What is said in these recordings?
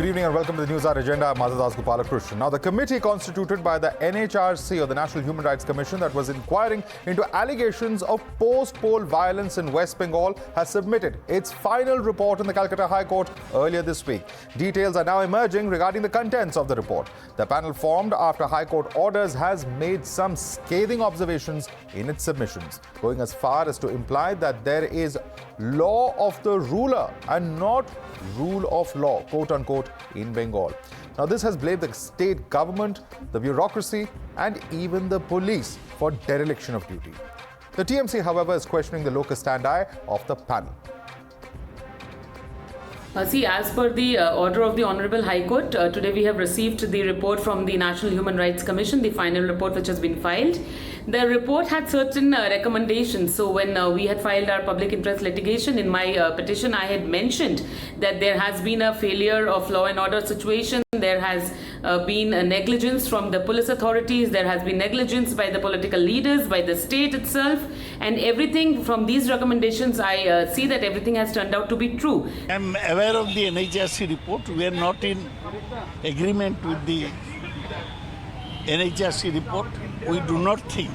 Good evening and welcome to the News Hour Agenda. I'm Madhadas Gopalakrishnan. Now, the committee constituted by the NHRC, or the National Human Rights Commission, that was inquiring into allegations of post-poll violence in West Bengal has submitted its final report in the Calcutta High Court earlier this week. Details are now emerging regarding the contents of the report. The panel formed after High Court orders has made some scathing observations in its submissions, going as far as to imply that there is law of the ruler and not rule of law, quote-unquote, in Bengal. Now, this has blamed the state government, the bureaucracy, and even the police for dereliction of duty. The TMC, however, is questioning the locus standi of the panel. As per the order of the Honorable High Court, today we have received the report from the National Human Rights Commission, the final report which has been filed. The report had certain recommendations. So when we had filed our public interest litigation, in my petition I had mentioned that there has been a failure of law and order situation. There has been a negligence from the police authorities. There has been negligence by the political leaders, by the state itself, and everything from these recommendations I see that everything has turned out to be true. I am aware of the NHRC report. We are not in agreement with the NHRC report. We do not think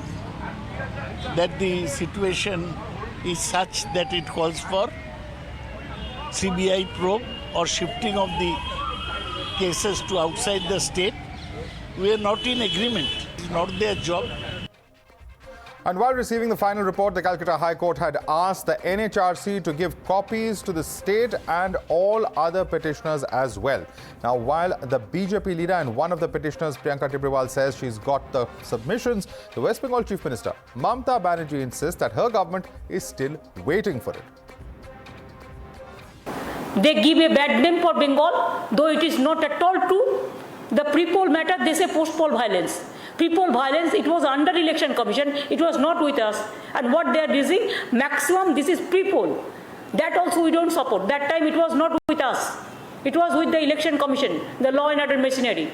that the situation is such that it calls for CBI probe or shifting of the cases to outside the state. We are not in agreement. It's not their job. And while receiving the final report, the Calcutta High Court had asked the NHRC to give copies to the state and all other petitioners as well. Now, while the BJP leader and one of the petitioners, Priyanka Tibrewal, says she's got the submissions, the West Bengal Chief Minister, Mamata Banerjee, insists that her government is still waiting for it. They give a bad name for Bengal, though it is not at all true. The pre-poll matter, they say post-poll violence. Pre-poll violence, it was under election commission, it was not with us. And what they are using, maximum, this is pre-poll. That also we don't support. That time it was not with us. It was with the election commission, the law and order machinery.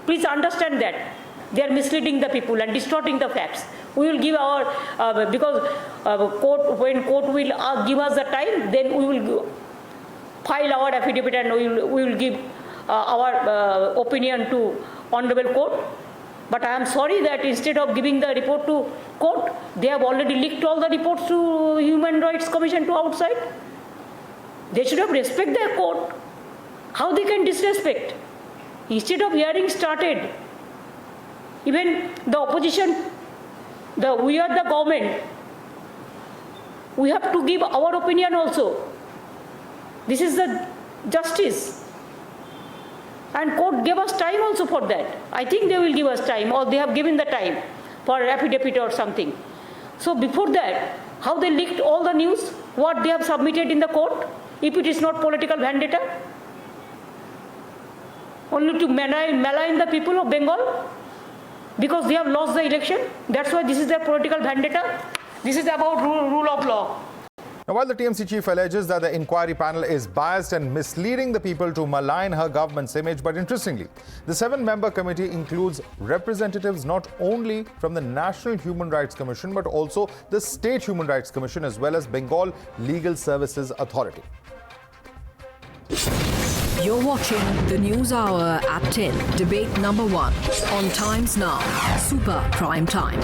Please understand that. They are misleading the people and distorting the facts. We will give our, when court will give us the time, then we will file our affidavit and we will give our opinion to Honorable Court. But I am sorry that instead of giving the report to court, they have already leaked all the reports to Human Rights Commission to outside. They should have respect their court. How they can disrespect? Instead of hearing started, even the opposition, we are the government, we have to give our opinion also. This is the justice. And court gave us time also for that. I think they will give us time, or they have given the time for affidavit or something. So before that, how they leaked all the news, what they have submitted in the court, if it is not political vendetta, only to malign the people of Bengal because they have lost the election. That's why this is their political vendetta. This is about rule of law. Now, while the TMC chief alleges that the inquiry panel is biased and misleading the people to malign her government's image, but interestingly, the 7-member committee includes representatives not only from the National Human Rights Commission, but also the State Human Rights Commission, as well as Bengal Legal Services Authority. You're watching the News Hour at 10, debate number 1 on Times Now, Super Prime Time.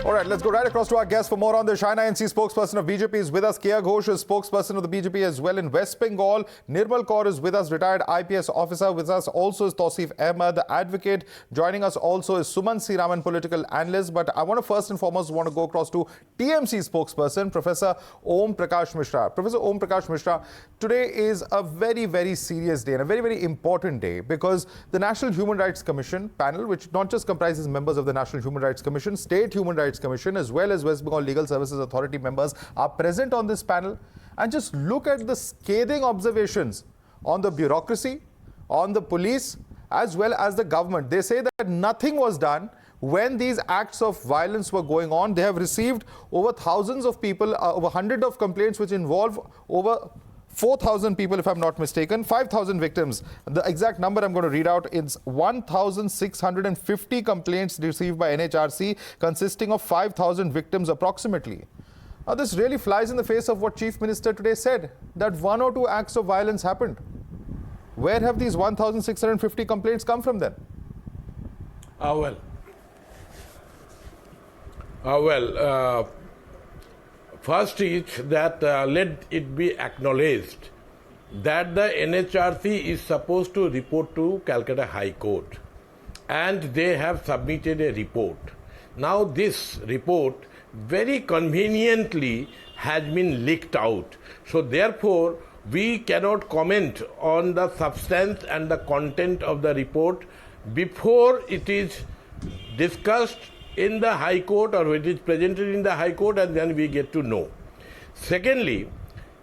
All right, let's go right across to our guest for more on this. China NC spokesperson of BJP is with us. Kiya Ghosh is spokesperson of the BJP as well in West Bengal. Nirmal Kaur is with us, retired IPS officer. With us also is Tausif Ahmed, the advocate. Joining us also is Suman Siraman, political analyst. But I want to first and foremost go across to TMC spokesperson, Professor Om Prakash Mishra. Professor Om Prakash Mishra, today is a very, very serious day and a very, very important day because the National Human Rights Commission panel, which not just comprises members of the National Human Rights Commission, State Human Rights Commission, as well as West Bengal Legal Services Authority members are present on this panel. And just look at the scathing observations on the bureaucracy, on the police, as well as the government. They say that nothing was done when these acts of violence were going on. They have received over thousands of people, over hundreds of complaints which involve over 4,000 people, if I'm not mistaken, 5,000 victims. The exact number I'm going to read out is 1,650 complaints received by NHRC, consisting of 5,000 victims approximately. Now, this really flies in the face of what Chief Minister today said, that 1 or 2 acts of violence happened. Where have these 1,650 complaints come from then? First is that let it be acknowledged that the NHRC is supposed to report to Calcutta High Court, and they have submitted a report. Now this report very conveniently has been leaked out. So therefore, we cannot comment on the substance and the content of the report before it is discussed in the High Court or it is presented in the High Court, and then we get to know. Secondly,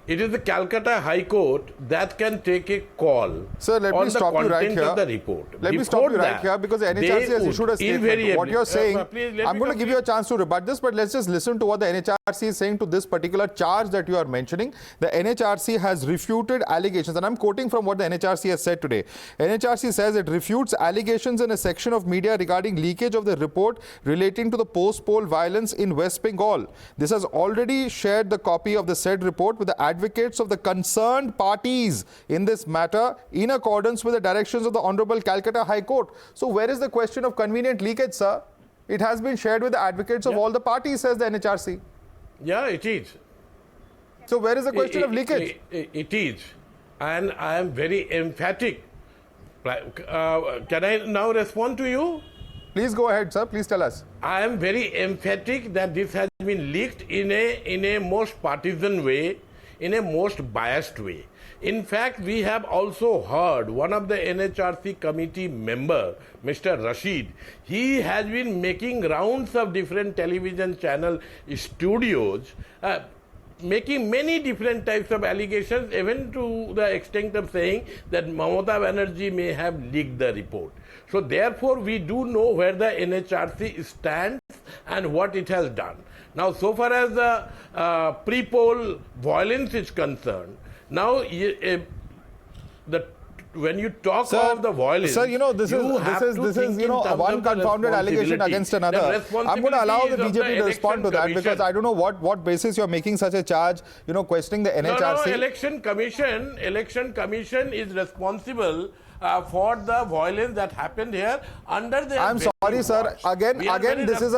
it is the Calcutta High Court that can take a call Sir, let on me the stop you right content here. of the report. Let me stop you right here because the NHRC has issued a statement. What you're saying, I'm going to give you a chance to rebut this, but let's just listen to what the NHRC is saying to this particular charge that you are mentioning. The NHRC has refuted allegations, and I'm quoting from what the NHRC has said today. NHRC says it refutes allegations in a section of media regarding leakage of the report relating to the post-poll violence in West Bengal. This has already shared the copy of the said report with the advocates of the concerned parties in this matter in accordance with the directions of the Honorable Calcutta High Court. So where is the question of convenient leakage, sir? It has been shared with the advocates of all the parties, says the NHRC. Yeah, it is. So where is the question of leakage? It is. And I am very emphatic. Can I now respond to you? Please go ahead, sir. Please tell us. I am very emphatic that this has been leaked in a most partisan way, in a most biased way. In fact, we have also heard one of the NHRC committee member, Mr. Rashid, he has been making rounds of different television channel studios, making many different types of allegations, even to the extent of saying that Mamata Banerjee may have leaked the report. So therefore, we do know where the NHRC stands and what it has done. Now, so far as the pre-poll violence is concerned, now when you talk of the violence, sir, you know, this is one confounded allegation against another. I'm going to allow the BJP to respond to that because I don't know what basis you're making such a charge, questioning the NHRC. No, election commission is responsible for the violence that happened here under the. I'm sorry, sir. Again, this is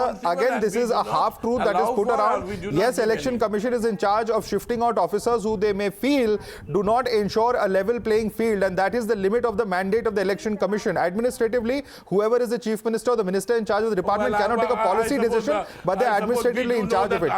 a half truth that is put around. Yes, election commission is in charge of shifting out officers who they may feel do not ensure a level playing field, and that is the limit of the mandate of the election commission. Administratively, whoever is the chief minister or the minister in charge of the department cannot take a policy decision, but they are administratively in charge of it.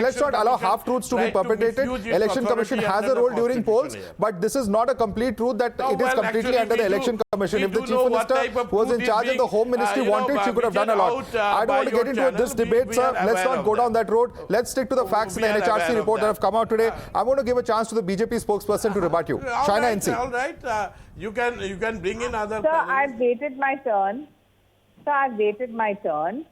Let's not allow half truths to be perpetrated. Election commission has a role during polls, but this is not a complete truth that it is completely under the election commission. If the chief minister who was in charge of the home ministry wanted, she could have done a lot. I don't want to get into this debate, sir. Let's not go down that road. Let's stick to the facts in the NHRC report that have come out today. I'm going to give a chance to the BJP spokesperson to rebut you. Shaina NC. All right. You can bring in other. Sir, I've waited my turn.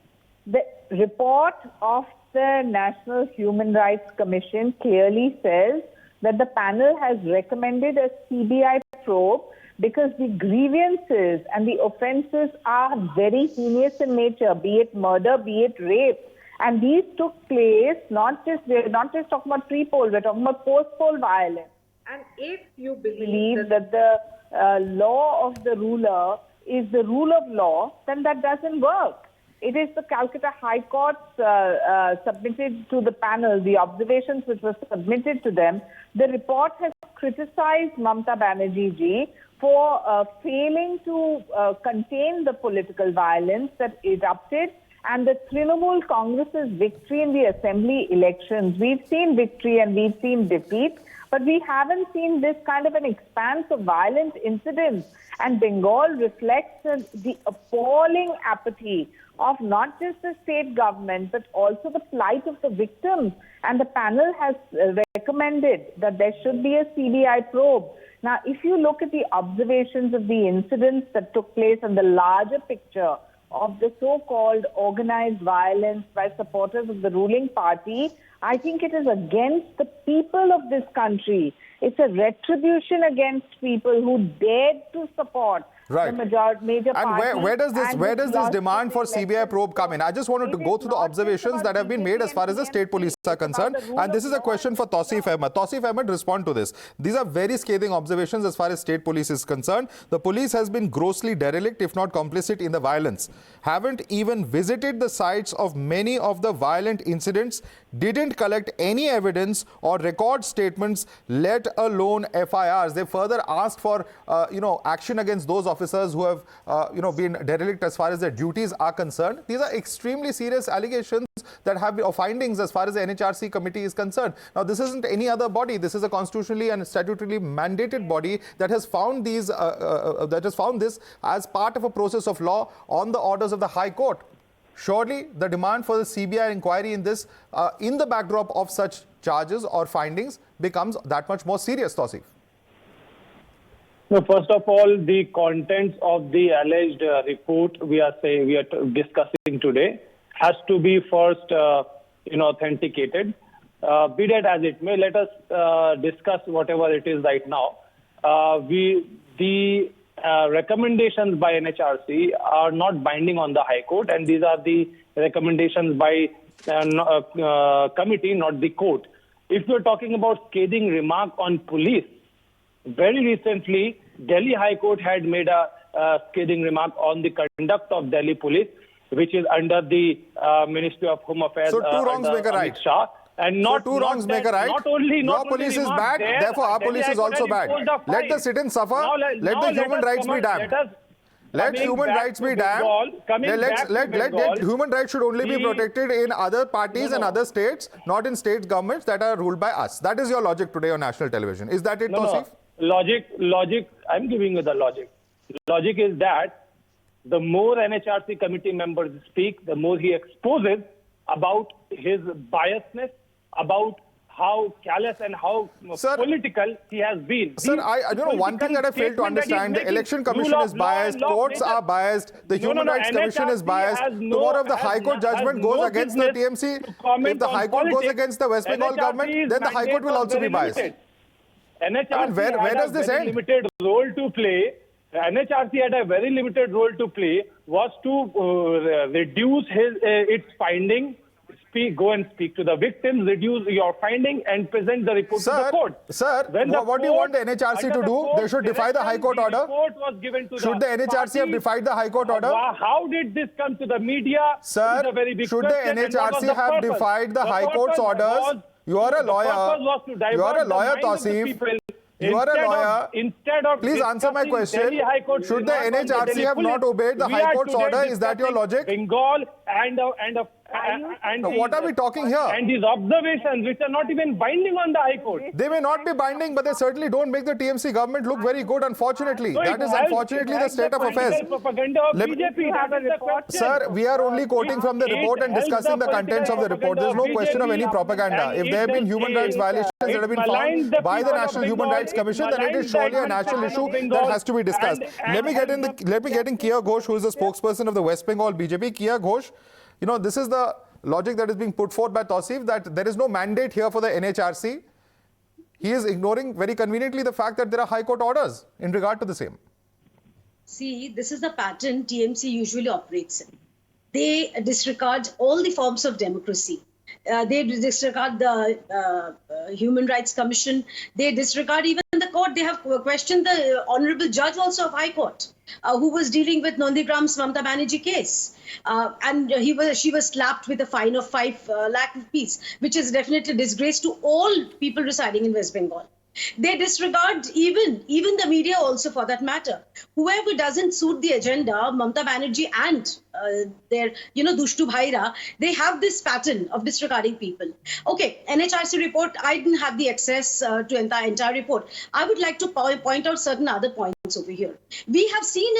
The report of the National Human Rights Commission clearly says that the panel has recommended a CBI probe because the grievances and the offences are very heinous in nature, be it murder, be it rape. And these took place, we're not just talking about pre-poll, we're talking about post-poll violence. And if you believe that the law of the ruler is the rule of law, then that doesn't work. It is the Calcutta High Court submitted to the panel, the observations which were submitted to them. The report has criticized Mamata Banerjee ji for failing to contain the political violence that erupted and the Trinamool Congress's victory in the assembly elections. We've seen victory and we've seen defeat, but we haven't seen this kind of an expanse of violent incidents. And Bengal reflects the appalling apathy of not just the state government, but also the plight of the victims. And the panel has recommended that there should be a CBI probe. Now, if you look at the observations of the incidents that took place and the larger picture of the so-called organized violence by supporters of the ruling party, I think it is against the people of this country. It's a retribution against people who dared to support Right. the major And parties. where does this lost demand for the CBI probe come in? I just wanted to It go is through the not just observations about that have been made as far as the BJP state police are it's about concerned. the rule And this of is a law. question for Tausif Ahmed. Tausif Ahmed, respond to this. These are very scathing observations as far as state police is concerned. The police has been grossly derelict, if not complicit, in the violence. Haven't even visited the sites of many of the violent incidents, didn't collect any evidence or record statements, let alone FIRs. They further asked for, action against those officers who have, been derelict as far as their duties are concerned. These are extremely serious allegations that have been, or findings as far as the NHRC committee is concerned. Now, this isn't any other body. This is a constitutionally and statutorily mandated body that has found these, this as part of a process of law on the orders of the High Court. Surely, the demand for the CBI inquiry in this, in the backdrop of such charges or findings, becomes that much more serious, Tausif. No, first of all, the contents of the alleged report we are discussing today has to be first, authenticated. Be that as it may, let us discuss whatever it is right now. The recommendations by NHRC are not binding on the High Court, and these are the recommendations by committee, not the court. If you're talking about scathing remark on police, very recently, Delhi High Court had made a scathing remark on the conduct of Delhi police, which is under the Ministry of Home Affairs. So two wrongs make a right. Shah. And not, so two wrongs make a right. Your police is bad, therefore our police is also bad. Let the sit-ins suffer. Let the human rights be damned. Let human rights be damned. Let human rights should only be protected in other parties and other states, not in state governments that are ruled by us. That is your logic today on national television. Is that it, Tausif? Logic, I'm giving you the logic. Logic is that the more NHRC committee members speak, the more he exposes about his biasness, about how callous and how political he has been. Sir, one thing that I fail to understand, the Election Commission is biased, courts are biased, the Human Rights Commission is biased. Tomorrow if the High Court judgment goes against the TMC, if the High Court goes against the West Bengal government, then the High Court will also be biased. NHRC where does this end? Limited role to play. NHRC had a very limited role to play, was to reduce its finding. Go and speak to the victims, reduce your finding and present the report to the court. Sir, what do you want the NHRC to do? They should defy the High Court order. Should the NHRC have defied the High Court order? How did this come to the media? Sir, should the NHRC have defied the High Court's orders? You are a lawyer. You are a lawyer, Tausif. You are a lawyer. Please answer my question. Should the NHRC have not obeyed the High Court's order? Is that your logic? Bengal and what are we talking here? And these observations, which are not even binding on the High Court. They may not be binding, but they certainly don't make the TMC government look very good, unfortunately. That is unfortunately the state of affairs. Sir, we are only quoting from the report and discussing the contents of the report. There is no question of any propaganda. If there have been human rights violations that have been found by the National Human Rights Commission, then it is surely a national issue that has to be discussed. Let me get in Kiya Ghosh, who is the spokesperson of the West Bengal BJP. Kiya Ghosh, this is the logic that is being put forth by Tausif, that there is no mandate here for the NHRC. He is ignoring very conveniently the fact that there are High Court orders in regard to the same. See, this is the pattern TMC usually operates in. They disregard all the forms of democracy. They disregard the Human Rights Commission. They disregard even the court. They have questioned the honorable judge also of High Court, who was dealing with Nandigram's Mamata Banerjee case. And she was slapped with a fine of 5 lakh rupees, which is definitely a disgrace to all people residing in West Bengal. They disregard even the media also, for that matter. Whoever doesn't suit the agenda, Mamata Banerjee and their, Dushtu Bhaira, they have this pattern of disregarding people. Okay, NHRC report, I didn't have the access to entire report. I would like to point out certain other points over here. We have seen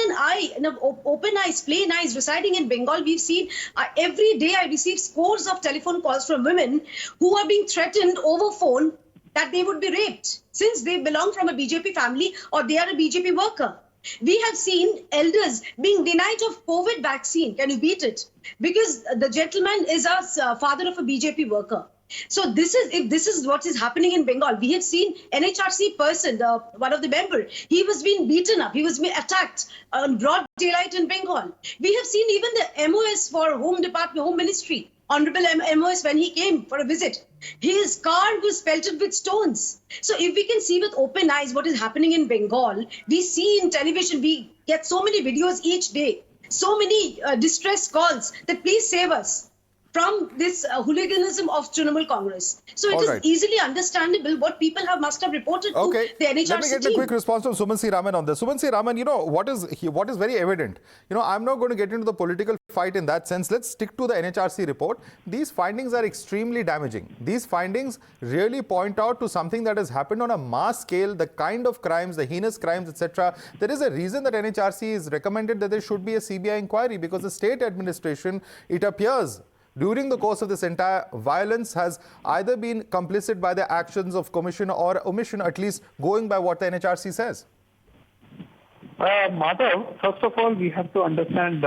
open eyes, plain eyes, residing in Bengal. We've seen every day I receive scores of telephone calls from women who are being threatened over phone that they would be raped since they belong from a BJP family or they are a BJP worker. We have seen elders being denied of COVID vaccine. Can you beat it? Because the gentleman is a father of a BJP worker. So if this is what is happening in Bengal, we have seen NHRC person, one of the member, he was being beaten up, he was being attacked on broad daylight in Bengal. We have seen even the MOS for Home Ministry, Honorable MOS, when he came for a visit, his car was pelted with stones. So if we can see with open eyes what is happening in Bengal, we see in television, we get so many videos each day, so many distress calls that please save us from this hooliganism of Trinamool Congress. So it is easily understandable what people must have reported to the NHRC Let me get team. a quick response from Suman C. Raman on this. Suman C. Raman, what is very evident? I'm not going to get into the political fight in that sense. Let's stick to the NHRC report. These findings are extremely damaging. These findings really point out to something that has happened on a mass scale, the kind of crimes, the heinous crimes, etc. There is a reason that NHRC is recommended that there should be a CBI inquiry, because the state administration, it appears, during the course of this entire violence has either been complicit by the actions of commission or omission, at least going by what the NHRC says. Madhav, first of all, we have to understand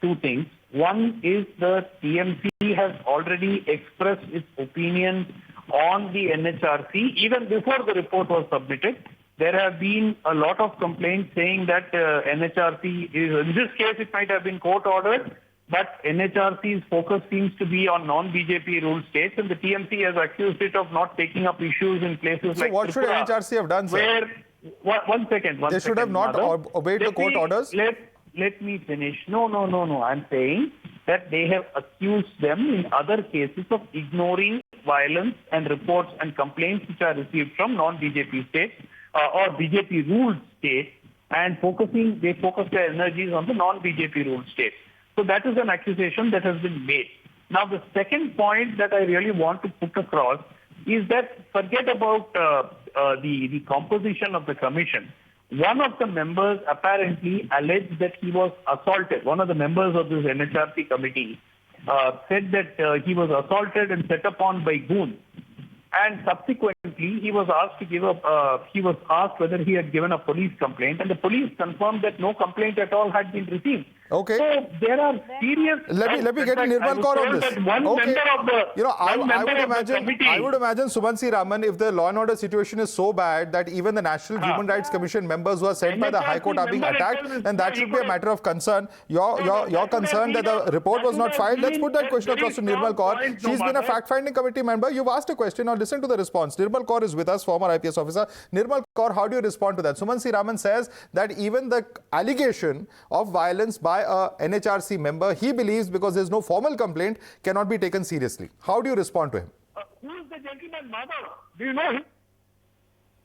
two things. One is the TMC has already expressed its opinion on the NHRC even before the report was submitted. There have been a lot of complaints saying that NHRC is, in this case, it might have been court-ordered, but NHRC's focus seems to be on non-BJP ruled states, and the TMC has accused it of not taking up issues in places like So what should NHRC have done, sir? One second. They should have not obeyed the court orders? Let me finish. No. I'm saying that they have accused them in other cases of ignoring violence and reports and complaints which are received from non-BJP states or BJP ruled states, and they focus their energies on the non-BJP ruled states. So that is an accusation that has been made. Now, the second point that I really want to put across is that forget about the composition of the commission. One of the members apparently alleged that he was assaulted. One of the members of this NHRC committee said that he was assaulted and set upon by goons. And subsequently, he was asked to he was asked whether he had given a police complaint, and the police confirmed that no complaint at all had been received. Okay. So there are serious. Let me get Nirmal Kaur on this. I would imagine, Suman C. Raman, if the law and order situation is so bad that even the National Human Rights Commission members who are sent by the High Court are being attacked, then that should be a matter of concern. You're concerned that the report was not filed. Let's put that question across to Nirmal Kaur. She's been a fact-finding committee member. You've asked a question. Now listen to the response. Nirmal Kaur is with us, former IPS officer. Nirmal Kaur, how do you respond to that? Suman C. Raman says that even the allegation of violence by a NHRC member, he believes, because there's no formal complaint, cannot be taken seriously. How do you respond to him? Who is the gentleman, Madhav? Do you know him?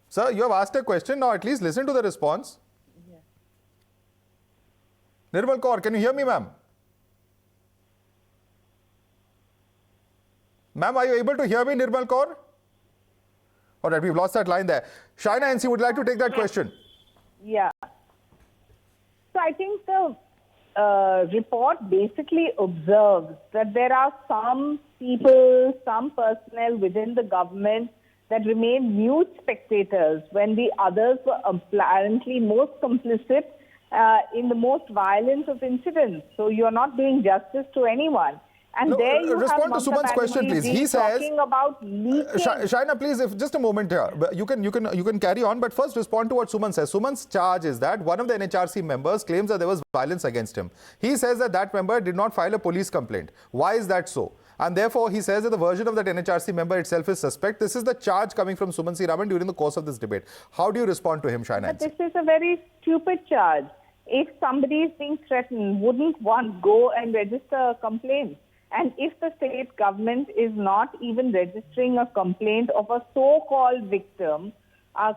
Sir, you have asked a question. Now at least listen to the response. Yeah. Nirmal Kaur, can you hear me, ma'am? Ma'am, are you able to hear me, Nirmal Kaur? All right, we've lost that line there. Shaina NC would like to take that question. Yeah. So I think the report basically observes that there are some people, some personnel within the government that remain mute spectators when the others were apparently most complicit in the most violent of incidents. So you're not doing justice to anyone. And there you respond have to Suman's question, please. He says, talking about leaking. Shaina, please, if just a moment here. You can carry on, but first respond to what Suman says. Suman's charge is that one of the NHRC members claims that there was violence against him. He says that that member did not file a police complaint. Why is that so? And therefore, he says that the version of that NHRC member itself is suspect. This is the charge coming from Suman C. Raman during the course of this debate. How do you respond to him, Shaina? But this is a very stupid charge. If somebody is being threatened, wouldn't one go and register a complaint? And if the state government is not even registering a complaint of a so-called victim,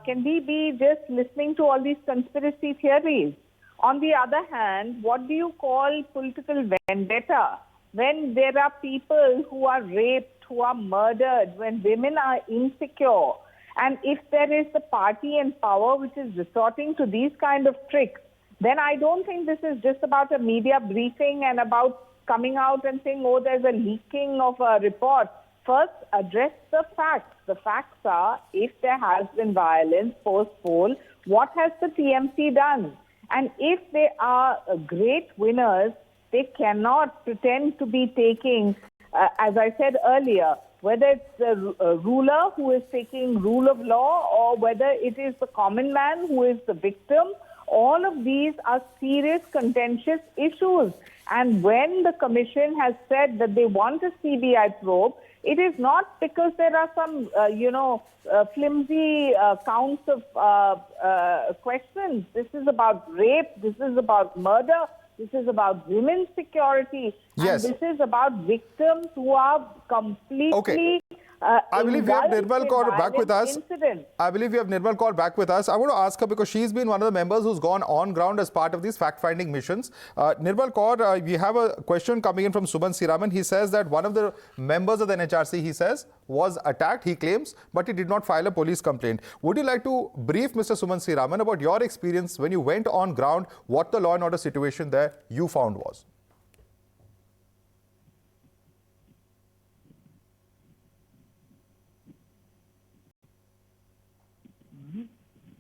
can we be just listening to all these conspiracy theories? On the other hand, what do you call political vendetta? When there are people who are raped, who are murdered, when women are insecure, and if there is the party in power which is resorting to these kind of tricks, then I don't think this is just about a media briefing and about coming out and saying, oh, there's a leaking of a report. First, address the facts. The facts are, if there has been violence post-poll, what has the TMC done? And if they are great winners, they cannot pretend to be taking, as I said earlier, whether it's the ruler who is taking rule of law or whether it is the common man who is the victim. All of these are serious, contentious issues. And when the commission has said that they want a CBI probe, it is not because there are some, flimsy counts of questions. This is about rape. This is about murder. This is about women's security. Yes. And this is about victims who are completely... Okay. I believe we have Nirmal Kaur back with us. I believe we have Nirmal Kaur back with us. I want to ask her because she's been one of the members who's gone on ground as part of these fact-finding missions. Nirmal Kaur, we have a question coming in from Suman Siraman. He says that one of the members of the NHRC, he says, was attacked, he claims, but he did not file a police complaint. Would you like to brief Mr. Suman Siraman about your experience when you went on ground, what the law and order situation there you found was?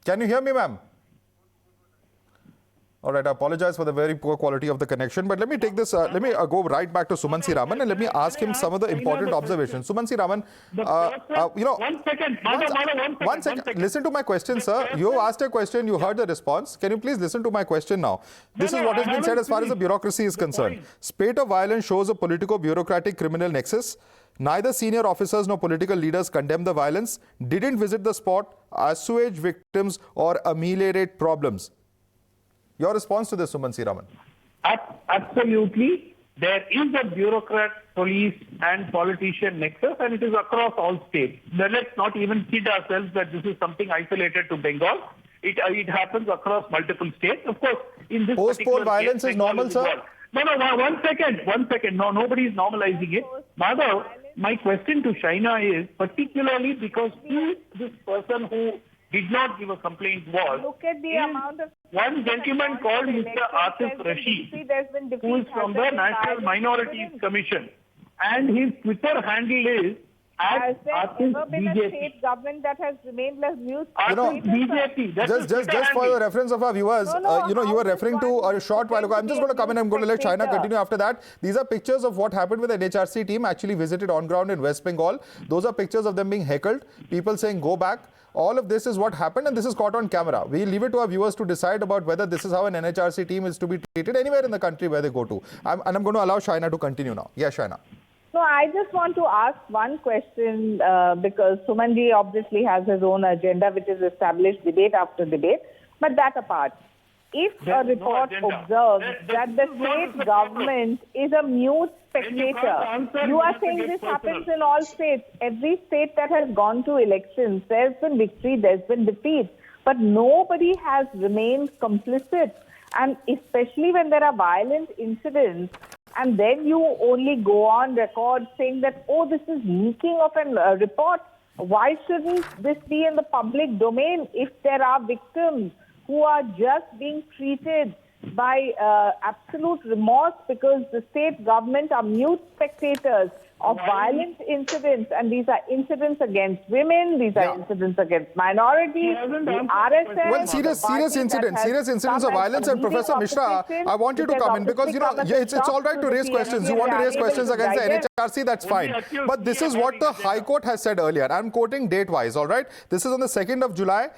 Can you hear me, ma'am? All right, I apologize for the very poor quality of the connection, but let me take this, let me go right back to Suman Siraman and let me ask him some of the important observations. Suman Siraman, one second, listen to my question, sir. You asked a question, you heard the response. Can you please listen to my question now? This is what has been said as far as the bureaucracy is concerned. Spate of violence shows a politico-bureaucratic criminal nexus. Neither senior officers nor political leaders condemn the violence, didn't visit the spot, assuage victims or ameliorate problems. Your response to this, Suman Siraman? Absolutely. There is a bureaucrat, police and politician nexus, and it is across all states. Let's not even kid ourselves that this is something isolated to Bengal. It happens across multiple states. Of course, in this post-poll violence is normal, sir? No, one second. No, nobody is normalizing it. Madhav, my question to Shaina is, particularly because this person who did not give a complaint was, look at the amount of one gentleman called Mr. Atif Rashid, who is from the National Minorities Commission, and his Twitter handle is Has there Atif ever been a BJP. state government that has remained as news? BJP. Just for the reference of our viewers, you were referring to a short while ago. I'm just going to come in. I'm going to let Shaina continue after that. These are pictures of what happened with the NHRC team actually visited on ground in West Bengal. Those are pictures of them being heckled, people saying go back. All of this is what happened, and this is caught on camera. We leave it to our viewers to decide about whether this is how an NHRC team is to be treated anywhere in the country where they go to. And I'm going to allow Shaina to continue now. Yeah, Shaina. So I just want to ask one question because Sumanji obviously has his own agenda, which is established debate after debate. But that apart, if a report observes that the state government is a mute spectator, you are saying this happens in all states. Every state that has gone to elections, there's been victory, there's been defeat, but nobody has remained complicit. And especially when there are violent incidents, and then you only go on record saying that, oh, this is leaking of a report. Why shouldn't this be in the public domain if there are victims who are just being treated by absolute remorse because the state government are mute spectators of violent incidents, and these are incidents against women, these are incidents against minorities, the RSS... Well, serious incidents of violence, and Professor Mishra, I want you to come in because, it's all right to raise questions. You want to raise questions against the NHRC, that's fine. But this is what the High Court has said earlier. I'm quoting date-wise, all right? This is on the 2nd of July.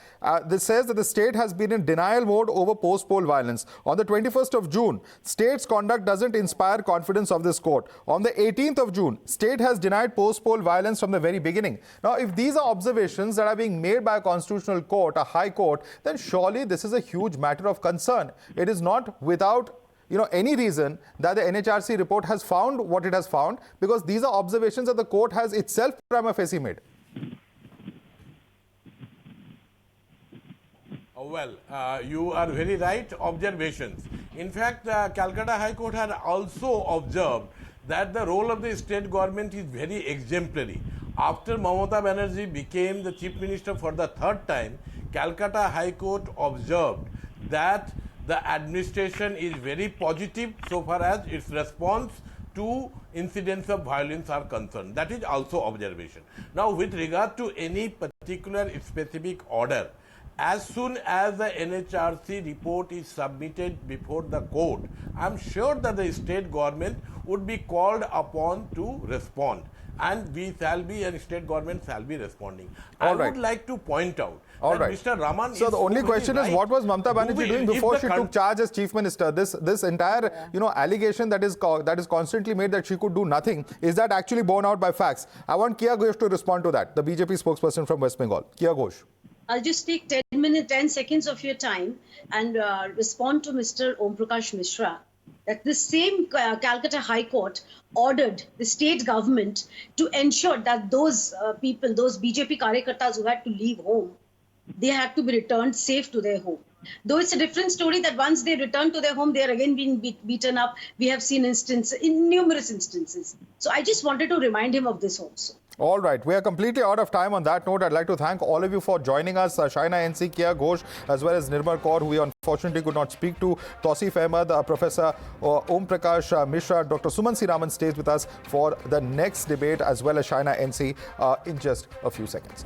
This says that the state has been in denial mode over post-poll violence. On the 21st of June, state's conduct doesn't inspire confidence of this court. On the 18th of June, state has denied post-poll violence from the very beginning. Now, if these are observations that are being made by a constitutional court, a high court, then surely this is a huge matter of concern. It is not without any reason that the NHRC report has found what it has found, because these are observations that the court has itself prima facie made. You are very right. Observations. In fact, Calcutta High Court had also observed that the role of the state government is very exemplary. After Mamata Banerjee became the Chief Minister for the third time, Calcutta High Court observed that the administration is very positive so far as its response to incidents of violence are concerned. That is also observation. Now, with regard to any particular specific order, as soon as the NHRC report is submitted before the court, I am sure that the state government would be called upon to respond. and we shall be, and state government shall be responding. All I right. would like to point out All that right. Mr. Raman So the only question is, what was Mamata Banerjee doing before she took charge as chief minister? This entire allegation that is constantly made that she could do nothing, is that actually borne out by facts? I want Kiya Ghosh to respond to that, the BJP spokesperson from West Bengal. Kiya Ghosh. I'll just take 10 seconds of your time and respond to Mr. Om Prakash Mishra that the same Calcutta High Court ordered the state government to ensure that those people, those BJP Karyakartas who had to leave home, they had to be returned safe to their home. Though it's a different story that once they return to their home, they are again being beaten up. We have seen numerous instances. So I just wanted to remind him of this also. All right, we are completely out of time. On that note, I'd like to thank all of you for joining us. Shaina NC, Kiya Ghosh, as well as Nirmal Kaur, who we unfortunately could not speak to. Tausif Ahmed, Professor Om Prakash Mishra, Dr. Suman C. Raman stays with us for the next debate, as well as Shaina NC in just a few seconds.